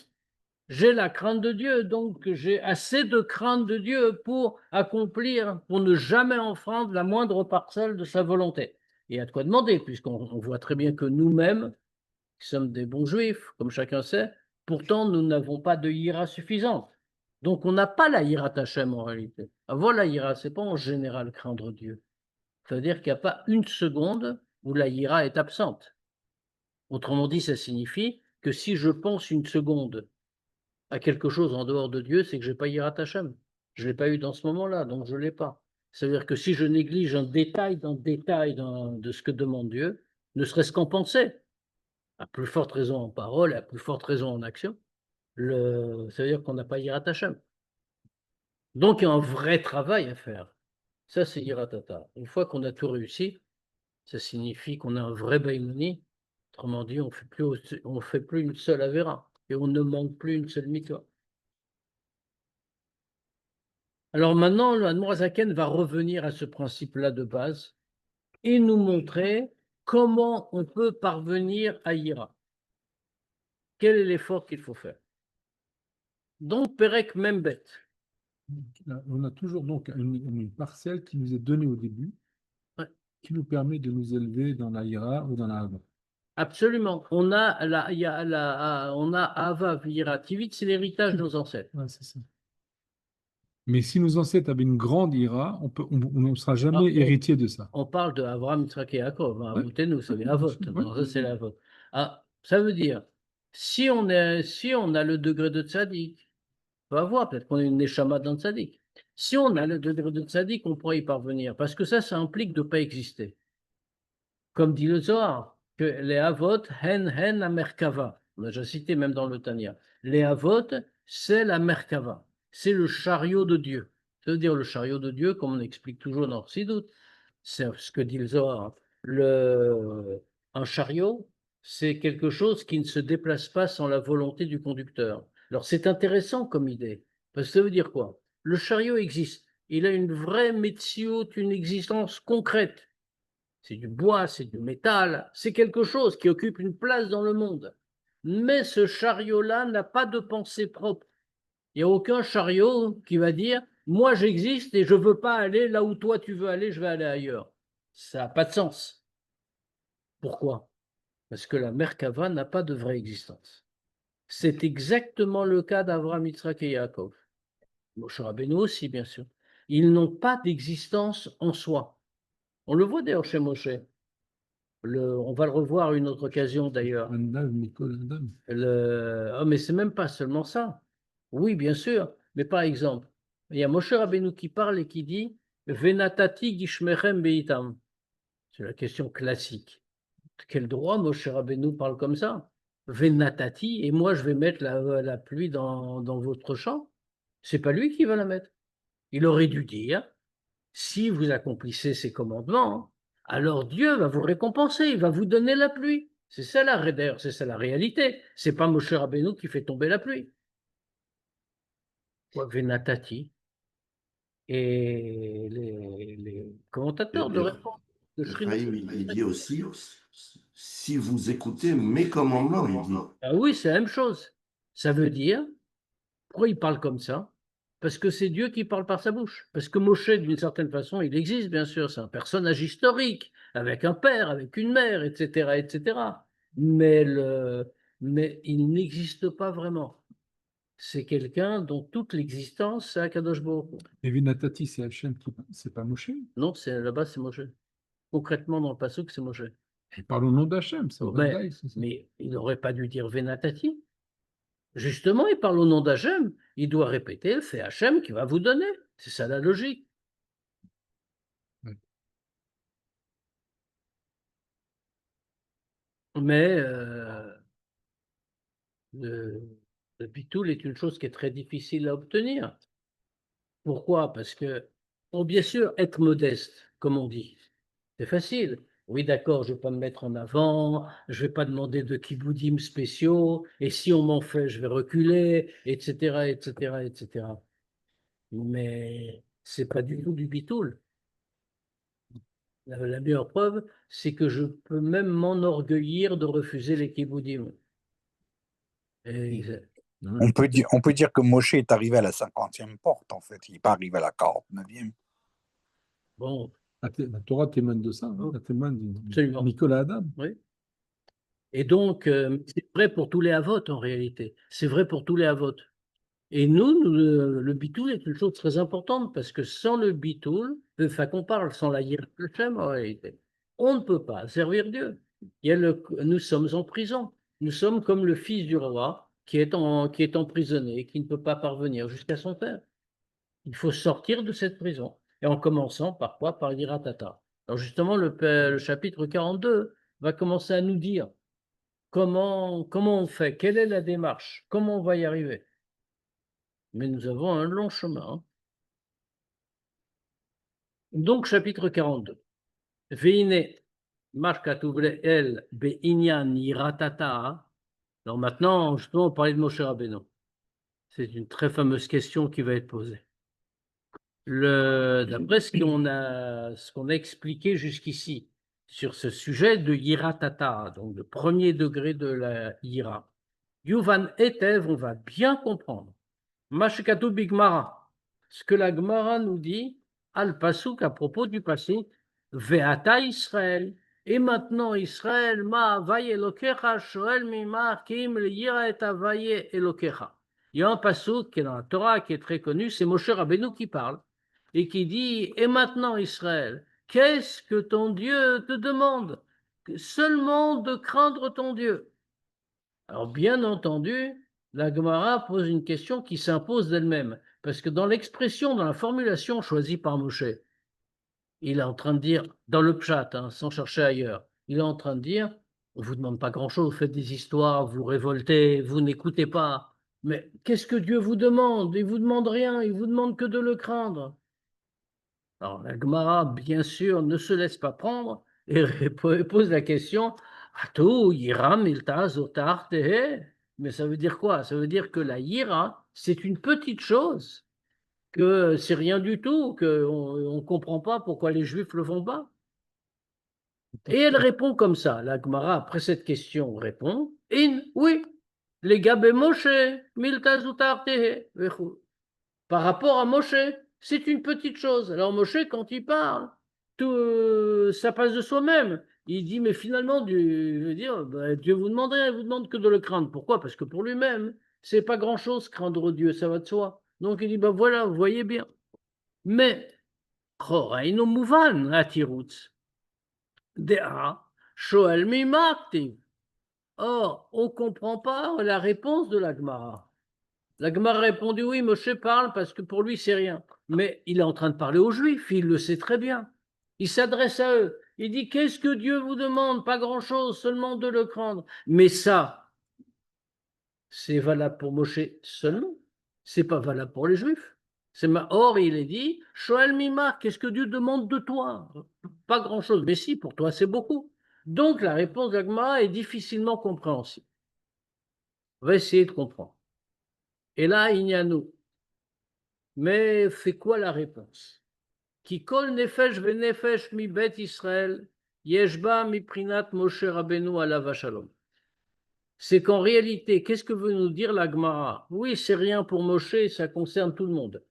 J'ai la crainte de Dieu, donc j'ai assez de crainte de Dieu pour accomplir, pour ne jamais enfreindre la moindre parcelle de sa volonté. Et à de quoi demander, puisqu'on voit très bien que nous-mêmes, qui sommes des bons juifs, comme chacun sait, pourtant, nous n'avons pas de ira suffisante. Donc, on n'a pas la ira Tachem en réalité. Avoir la ira, ce n'est pas en général craindre Dieu. Ça veut dire qu'il n'y a pas une seconde où la ira est absente. Autrement dit, ça signifie que si je pense une seconde à quelque chose en dehors de Dieu, c'est que je n'ai pas ira Tachem. Je ne l'ai pas eu dans ce moment-là, donc je ne l'ai pas. C'est-à-dire que si je néglige un détail dans le détail de ce que demande Dieu, ne serait-ce qu'en pensée, à plus forte raison en parole, à plus forte raison en action, ça veut dire qu'on n'a pas Yirat Hashem. Donc il y a un vrai travail à faire. Ça, c'est Yirat Hata. Une fois qu'on a tout réussi, ça signifie qu'on a un vrai Baïmouni. Autrement dit, on ne fait plus une seule Avera et on ne manque plus une seule Mikvah. Alors maintenant, le Admorazaken va revenir à ce principe-là de base et nous montrer comment on peut parvenir à Ira. Quel est l'effort qu'il faut faire? Donc, Perek Membet. On a toujours donc une parcelle qui nous est donnée au début, Ouais. qui nous permet de nous élever dans la Ira ou dans la Hava. Absolument. On a Ava Vira Tivit, c'est l'héritage de nos ancêtres. Ouais, c'est ça. Mais si nos ancêtres avaient une grande Ira, on ne sera jamais héritier de ça. On parle de Avraham, Yitzhak et Yaakov. Hein, Ouais. Avotenu, c'est les Avot. Ouais. Non, ça, c'est l'Avot. Ah, ça veut dire, si on a le degré de tzaddik, on va voir, peut-être qu'on est une neshama dans le tzaddik. Si on a le degré de tzaddik, on pourrait y parvenir. Parce que ça implique de ne pas exister. Comme dit le Zohar, que les Avot, hen la Merkava. On a déjà cité même dans le Tanya. Les Avot, c'est la Merkava. C'est le chariot de Dieu. Ça veut dire le chariot de Dieu, comme on explique toujours dans Chassidut, c'est ce que dit le Zohar. Un chariot, c'est quelque chose qui ne se déplace pas sans la volonté du conducteur. Alors c'est intéressant comme idée, parce que ça veut dire quoi? Le chariot existe, il a une vraie métiote, une existence concrète. C'est du bois, c'est du métal, c'est quelque chose qui occupe une place dans le monde. Mais ce chariot-là n'a pas de pensée propre. Il n'y a aucun chariot qui va dire « moi j'existe et je ne veux pas aller là où toi tu veux aller, je vais aller ailleurs ». Ça n'a pas de sens. Pourquoi? Parce que la Merkava n'a pas de vraie existence. C'est exactement le cas d'Avraham, Yitzhak et Yaakov. Moshe Rabbeinu aussi, bien sûr. Ils n'ont pas d'existence en soi. On le voit d'ailleurs chez Moshe. On va le revoir à une autre occasion d'ailleurs. Oh, mais c'est même pas seulement ça. Oui, bien sûr. Mais par exemple, il y a Moshe Rabbeinu qui parle et qui dit Venatati gishmechem beitam. C'est la question classique. De quel droit Moshe Rabbeinu parle comme ça? Venatati, et moi je vais mettre la pluie dans votre champ. C'est pas lui qui va la mettre. Il aurait dû dire si vous accomplissez ces commandements, alors Dieu va vous récompenser, il va vous donner la pluie. C'est ça d'ailleurs, c'est ça la réalité. C'est pas Moshe Rabbeinu qui fait tomber la pluie. Venatati. Et les commentateurs de réponse de Ephraïm, il dit aussi, si vous écoutez mes commandements, il dit. Ah oui, c'est la même chose. Ça veut dire, pourquoi il parle comme ça? Parce que c'est Dieu qui parle par sa bouche. Parce que Moshe, d'une certaine façon, il existe, bien sûr. C'est un personnage historique, avec un père, avec une mère, etc., etc. Mais il n'existe pas vraiment. C'est quelqu'un dont toute l'existence, c'est Akadosh Baruch Hu. Et Vinatati, c'est Hachem, c'est pas Moshe. Non, là-bas, c'est Moshe. Concrètement, dans le Passouk, c'est Moshe. Il parle au nom d'Hachem, c'est vrai. Mais il n'aurait pas dû dire Venatati. Justement, il parle au nom d'Hachem. Il doit répéter, c'est Hachem qui va vous donner. C'est ça la logique. Oui. Mais le bitoul est une chose qui est très difficile à obtenir. Pourquoi? Parce que, bon, bien sûr, être modeste, comme on dit, c'est facile. Oui, d'accord, je ne vais pas me mettre en avant, je ne vais pas demander de kiboudim spéciaux, et si on m'en fait, je vais reculer, etc., etc., etc. Mais ce n'est pas du tout du bitoul. La meilleure preuve, c'est que je peux même m'enorgueillir de refuser les kiboudim. On peut dire que Moshe est arrivé à la 50e porte, en fait. Il n'est pas arrivé à la 49e. Bon. La Torah témoigne de ça, hein, la témoigne de Nicolas Adam. Oui. Et donc, c'est vrai pour tous les avotes en réalité. C'est vrai pour tous les avotes. Et nous, le bitoul est une chose très importante parce que sans le bitoul, enfin qu'on parle sans la hiérarchie en réalité, on ne peut pas servir Dieu. Nous sommes en prison. Nous sommes comme le fils du roi qui est emprisonné, qui ne peut pas parvenir jusqu'à son père. Il faut sortir de cette prison. Et en commençant par quoi? Par Yiratata. Alors justement, le chapitre 42 va commencer à nous dire comment on fait, quelle est la démarche, comment on va y arriver. Mais nous avons un long chemin. Hein. Donc, chapitre 42. Veine markatuvle el be'inyan yiratata. Alors maintenant, justement, on parlait de Moshe Rabbeinu. C'est une très fameuse question qui va être posée. D'après ce qu'on a expliqué jusqu'ici sur ce sujet de Yiratata, donc le premier degré de la Yira, Yuvan Etev, on va bien comprendre. Mashkatu Bigmara, ce que la Gemara nous dit, Al Pasuk à propos du Pasuk, Veata Israël. Et maintenant Israël, Ma Avaye Elokecha, Shoel Mimar, Kim le Yira et Avaye Elokecha. Il y a un Pasuk qui est dans la Torah qui est très connu, c'est Moshe Rabbeinu qui parle et qui dit, et maintenant Israël, qu'est-ce que ton Dieu te demande? Seulement de craindre ton Dieu. Alors bien entendu, la Gemara pose une question qui s'impose d'elle-même, parce que dans l'expression, dans la formulation choisie par Moshe, il est en train de dire, dans le pshat, hein, sans chercher ailleurs, il est en train de dire, on ne vous demande pas grand-chose, vous faites des histoires, vous révoltez, vous n'écoutez pas, mais qu'est-ce que Dieu vous demande? Il ne vous demande rien, il vous demande que de le craindre. Alors la Gemara, bien sûr, ne se laisse pas prendre et pose la question, Atou, Yiram, Ilta, Zotar, Tehe. Mais ça veut dire quoi? Ça veut dire que la Yira, c'est une petite chose, que c'est rien du tout, qu'on ne comprend pas pourquoi les Juifs le font pas. Et elle répond comme ça. La Gemara, après cette question, répond, oui, les Gabé Moshe, Milta, Zotar, Tehe. Par rapport à Moshe, c'est une petite chose. Alors Moshe, quand il parle, tout, ça passe de soi-même. Il dit, mais finalement, Dieu veut dire, Dieu vous demande rien, il vous demande que de le craindre. Pourquoi? Parce que pour lui-même, c'est pas grand-chose craindre Dieu, ça va de soi. Donc il dit, voilà, vous voyez bien. Mais, Chorainu Mouvan, Atirutz, Dea, Shoel Mimakti. Or, on ne comprend pas la réponse de la Gemara. La Gemara a répondu, oui, Moshe parle parce que pour lui, c'est rien. Mais il est en train de parler aux Juifs, il le sait très bien. Il s'adresse à eux. Il dit, qu'est-ce que Dieu vous demande? Pas grand-chose, seulement de le craindre. Mais ça, c'est valable pour Moshe seulement. C'est pas valable pour les Juifs. Or, il est dit, Shoel Mimar, qu'est-ce que Dieu demande de toi? Pas grand-chose. Mais si, pour toi, c'est beaucoup. Donc, la réponse de la Gemara est difficilement compréhensible. On va essayer de comprendre. Et là, il y a nous. Mais c'est quoi la réponse? Ki kol nefesh venefesh mi bet Israël, yeshba mi prinat Moshe Rabbeinu alav shalom. C'est qu'en réalité, qu'est-ce que veut nous dire la Gemara? Oui, c'est rien pour Moshe, ça concerne tout le monde.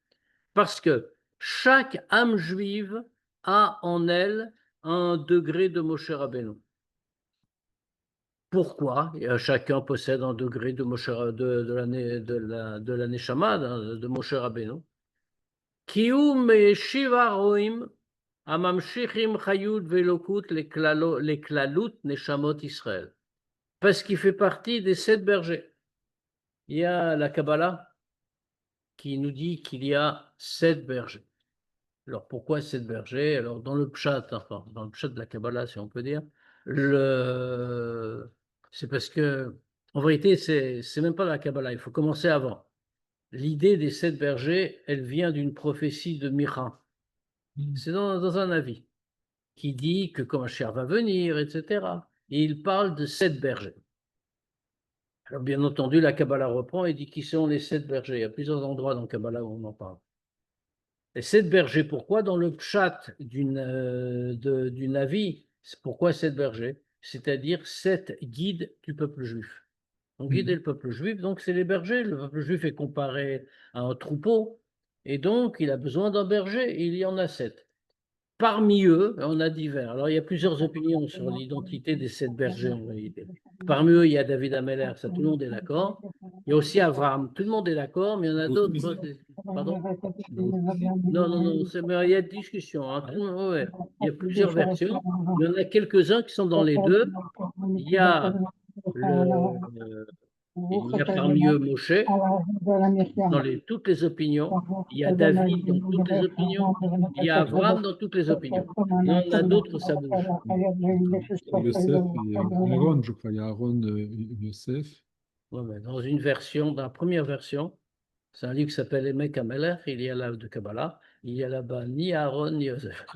Parce que chaque âme juive a en elle un degré de Moshe Rabbeinu. Pourquoi? Chacun possède un degré de Moshe, de la Neshama, de Moshe Rabbeinu. Kium Shiva Roim, Amamshichim Chayut Velokut, les Klalut Neshamot Israël. Parce qu'il fait partie des 7 bergers. Il y a la Kabbalah qui nous dit qu'il y a 7 bergers. Alors pourquoi 7 bergers? Alors dans le pshat, enfin dans le pshat de la Kabbalah, si on peut dire, c'est parce que, en vérité, c'est même pas la Kabbalah, il faut commencer avant. L'idée des 7 bergers, elle vient d'une prophétie de Micha. C'est dans un avis qui dit que quand Mashiach va venir, etc. Et il parle de 7 bergers. Alors bien entendu, la Kabbalah reprend et dit qui sont les 7 bergers. Il y a plusieurs endroits dans la Kabbalah où on en parle. Les 7 bergers, pourquoi? Dans le pshat d'une avis, pourquoi 7 bergers? C'est-à-dire 7 guides du peuple juif. On guidait le peuple juif, donc c'est les bergers. Le peuple juif est comparé à un troupeau, et donc il a besoin d'un berger, et il y en a 7. Parmi eux, on a divers. Alors il y a plusieurs opinions sur l'identité des 7 bergers en réalité. Parmi eux, il y a David Ameller, ça tout le monde est d'accord. Il y a aussi Abraham, tout le monde est d'accord, mais il y en a d'autres. Pardon? Non, mais il y a discussion. Hein. Ouais. Il y a plusieurs versions. Il y en a quelques-uns qui sont dans les deux. Il y a Il y a parmi eux Moshe, dans toutes les opinions. Il y a David dans toutes les opinions. Il y a Abraham dans toutes les opinions. Il y en a d'autres, ça bouge. Yosef, il y a Aaron, je crois. Il y a Aaron, Yosef. Ouais, mais dans une version, dans la première version, c'est un livre qui s'appelle Emek HaMelech, il y a là de Kabbalah, il y a là-bas ni Aaron ni Yosef.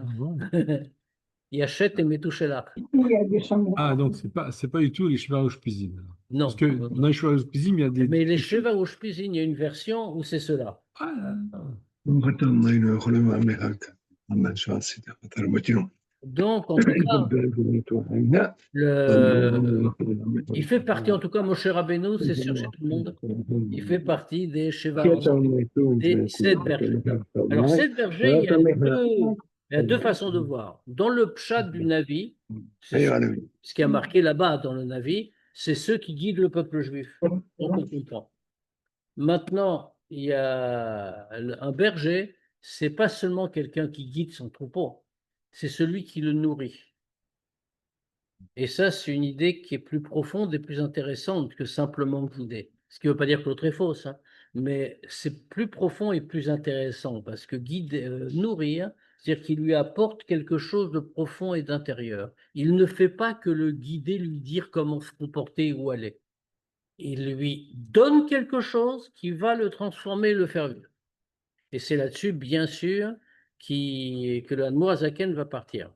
Il y a Chet et Metouchelach. Ah, donc c'est pas du tout les Sheva Ushpizim. Non. Parce que dans les Sheva Ushpizim, il y a des. Mais les Sheva Ushpizin, il y a une version où c'est cela. Ah, Donc, en tout cas, il fait partie, en tout cas, Moshe Rabbeinu, c'est sûr chez tout le monde, il fait partie des Sheva, des 7 bergers. Alors, 7 bergers, il y a deux façons de voir. Dans le pshat du Navi, ce qui a marqué là-bas dans le Navi, c'est ceux qui guident le peuple juif. Donc, on comprend. Maintenant, il y a un berger, c'est pas seulement quelqu'un qui guide son troupeau, c'est celui qui le nourrit. Et ça, c'est une idée qui est plus profonde et plus intéressante que simplement guider. Ce qui ne veut pas dire que l'autre est fausse, hein, mais c'est plus profond et plus intéressant parce que guider, nourrir, c'est-à-dire qu'il lui apporte quelque chose de profond et d'intérieur. Il ne fait pas que le guider, lui dire comment se comporter, où aller. Il lui donne quelque chose qui va le transformer, le faire vivre. Et c'est là-dessus, bien sûr, que le Hanmourazaken va partir.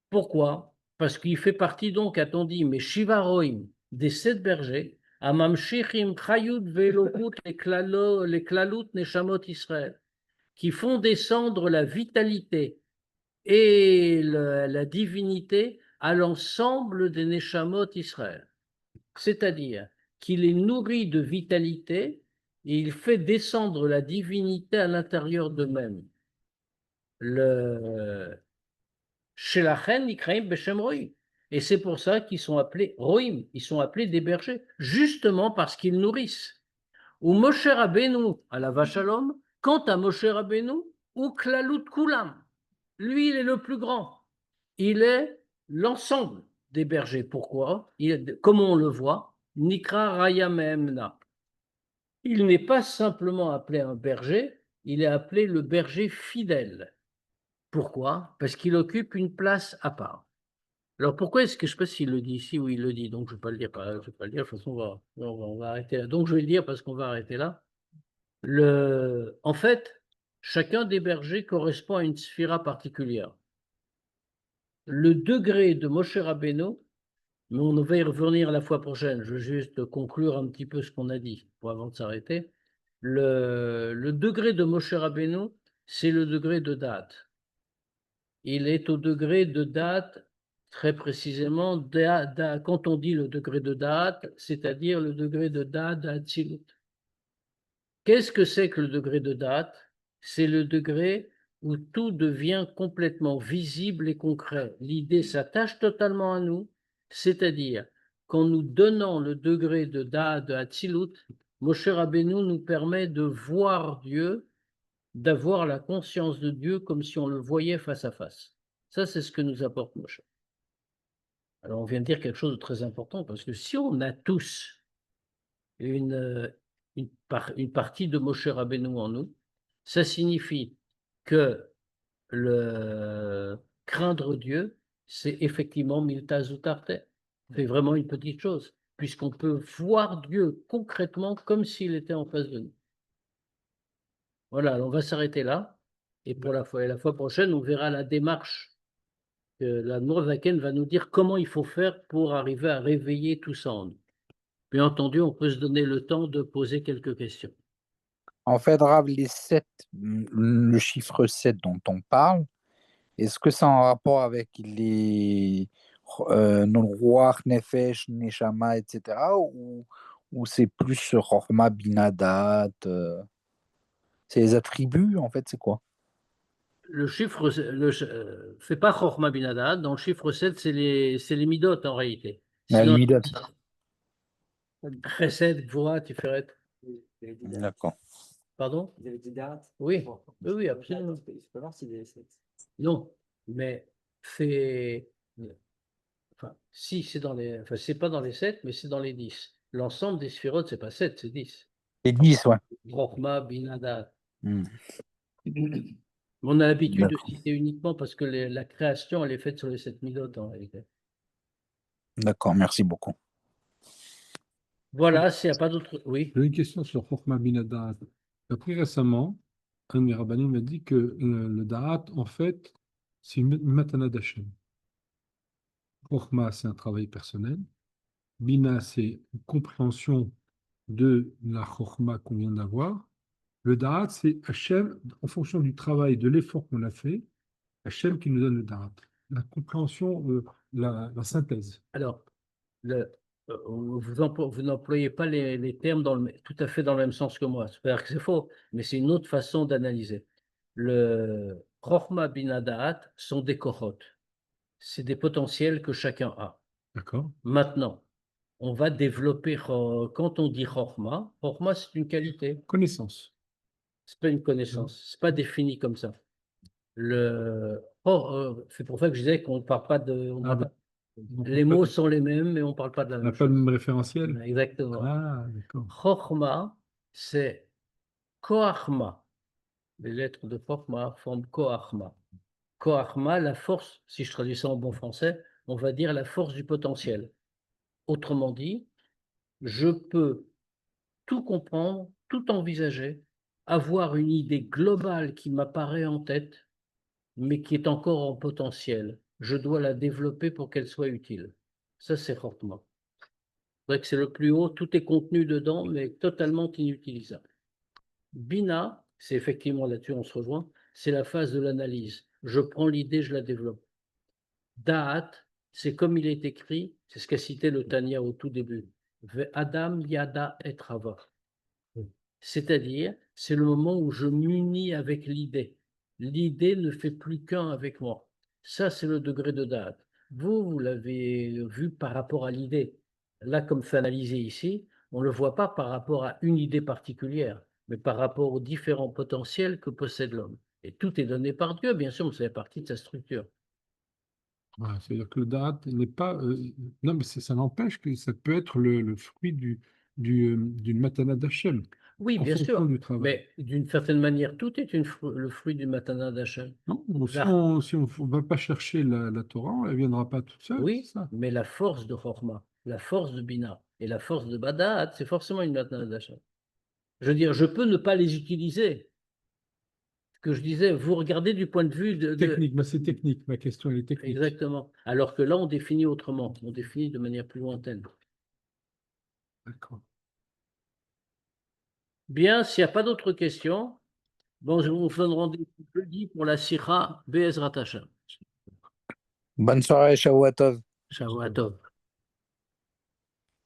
Pourquoi? Parce qu'il fait partie donc, a-t-on dit, mais Shivaroim, des 7 bergers, Amamshichim Chayut Velokut les Klalut Neshamot Israël, qui font descendre la vitalité et la divinité à l'ensemble des Neshamot Israël. C'est-à-dire qu'il les nourrit de vitalité et il fait descendre la divinité à l'intérieur d'eux-mêmes. Et c'est pour ça qu'ils sont appelés Roim, ils sont appelés des bergers, justement parce qu'ils nourrissent. Ou Moshe Rabbeinu, à la vache à l'homme, quant à Moshe Rabbeinu, ou Klalut Kulam, lui il est le plus grand, il est l'ensemble des bergers. Pourquoi? Comment on le voit, Nikra Raya Mehemna. Il n'est pas simplement appelé un berger, il est appelé le berger fidèle. Pourquoi? Parce qu'il occupe une place à part. Alors pourquoi est-ce que, je ne sais pas s'il le dit ici ou il le dit, donc je ne vais pas le dire, de toute façon on va arrêter là. Donc je vais le dire parce qu'on va arrêter là. En fait, chacun des bergers correspond à une sphira particulière. Le degré de Moshe Rabbeinu, mais on va y revenir la fois prochaine, je veux juste conclure un petit peu ce qu'on a dit avant de s'arrêter. Le degré de Moshe Rabbeinu, c'est le degré de date. Il est au degré de date, très précisément, quand on dit le degré de date, c'est-à-dire le degré de date d'Atsilut. Qu'est-ce que c'est que le degré de date? C'est le degré où tout devient complètement visible et concret. L'idée s'attache totalement à nous, c'est-à-dire qu'en nous donnant le degré de date d'Atsilut, Moshe Rabbeinu nous permet de voir Dieu, d'avoir la conscience de Dieu comme si on le voyait face à face. Ça, c'est ce que nous apporte Moshe. Alors, on vient de dire quelque chose de très important, parce que si on a tous une partie de Moshe Rabbeinu en nous, ça signifie que le craindre Dieu, c'est effectivement Milta Zutarte. C'est vraiment une petite chose, puisqu'on peut voir Dieu concrètement comme s'il était en face de nous. Voilà, alors on va s'arrêter là. Et pour la fois prochaine, on verra la démarche que la Nourzaken va nous dire comment il faut faire pour arriver à réveiller tout ça en nous. Bien entendu, on peut se donner le temps de poser quelques questions. En fait, Rav, le chiffre 7 dont on parle, est-ce que c'est en rapport avec les Ruach, Nefesh, Neshama, etc. ou c'est plus Chorma, Binadat c'est les attributs, en fait, c'est quoi? Le chiffre, c'est pas Chochma Binada, dans le chiffre 7, c'est les midot en réalité. La Sinon, Midot. Chesed, Gvura, Tiferet. D'accord. Pardon? Vous avez dit date? Oui, oui, absolument. Je peux voir si c'est. Non, mais c'est. Enfin, si, c'est dans les, enfin, c'est pas dans les 7, mais c'est dans les 10. L'ensemble des sphérotes, c'est pas 7, c'est 10. Les 10, ouais. Chokhmah, Bina, Da'at. Hmm. On a l'habitude de D'accord. citer uniquement parce que la création, elle est faite sur les 7 milotes en réalité. D'accord, merci beaucoup. Voilà, s'il n'y a pas d'autres. Oui. J'ai une question sur Chokhmah bin Da'at. Très récemment, un de mes rabbinim m'a dit que le Da'at, en fait, c'est une matana d'Hachem. Chokhmah, c'est un travail personnel. Bina, c'est une compréhension de la Chokhmah qu'on vient d'avoir. Le Da'at, c'est Hachem, en fonction du travail, de l'effort qu'on a fait, Hachem qui nous donne le Da'at. La compréhension, la synthèse. Alors, vous n'employez pas les termes tout à fait dans le même sens que moi. C'est-à-dire que c'est faux, mais c'est une autre façon d'analyser. Le Chokhmah Bina Da'at sont des kohot. C'est des potentiels que chacun a. D'accord? Maintenant, on va développer, quand on dit Chokhmah, Chokhmah c'est une qualité, Connaissance. c'est pas une connaissance, c'est pas défini comme ça. C'est pour ça que je disais qu'on ne parle pas de. Ah, bah, Les mots sont les mêmes, mais on ne parle pas de la on même n'a pas le chose. même référentiel. Exactement. Ah, d'accord. Chokhmah, c'est Koachma. Les lettres de Chokhmah forment Koachma. Koachma, la force, si je traduis ça en bon français, on va dire la force du potentiel. Autrement dit, je peux tout comprendre, tout envisager, avoir une idée globale qui m'apparaît en tête, mais qui est encore en potentiel. Je dois la développer pour qu'elle soit utile. Ça, c'est Chokhmah. C'est vrai que c'est le plus haut, tout est contenu dedans, mais totalement inutilisable. Bina, c'est effectivement là-dessus, on se rejoint, c'est la phase de l'analyse. Je prends l'idée, je la développe. Da'at, c'est comme il est écrit, c'est ce qu'a cité le Tanya au tout début. Adam yada et rava. C'est-à-dire, c'est le moment où je m'unis avec l'idée. L'idée ne fait plus qu'un avec moi. Ça, c'est le degré de Da'at. Vous l'avez vu par rapport à l'idée. Là, comme c'est analysé ici, on ne le voit pas par rapport à une idée particulière, mais par rapport aux différents potentiels que possède l'homme. Et tout est donné par Dieu, bien sûr, mais ça fait partie de sa structure. Voilà, c'est-à-dire que le Da'at n'est pas. Non, mais ça n'empêche que ça peut être le fruit d'une matana d'Hachem, Oui, en bien fonction sûr, du travail. mais d'une certaine manière, tout est le fruit du matana d'Hachem. Non, si Là, on ne va pas chercher la Torah, elle ne viendra pas toute seule, oui, c'est ça. mais la force de Chokhmah, la force de Bina et la force de Badaat, c'est forcément une matana d'Hachem. Je veux dire, je peux ne pas les utiliser. Ce que je disais, vous regardez du point de vue Technique, mais c'est technique. Ma question, elle est technique. Exactement. Alors que là, on définit autrement. On définit de manière plus lointaine. D'accord. Bien, s'il n'y a pas d'autres questions, bon, je vous donne rendez-vous jeudi pour la Sira Be'ezrat Hashem. Bonne soirée, Shavuot Tov. Shavua Tov.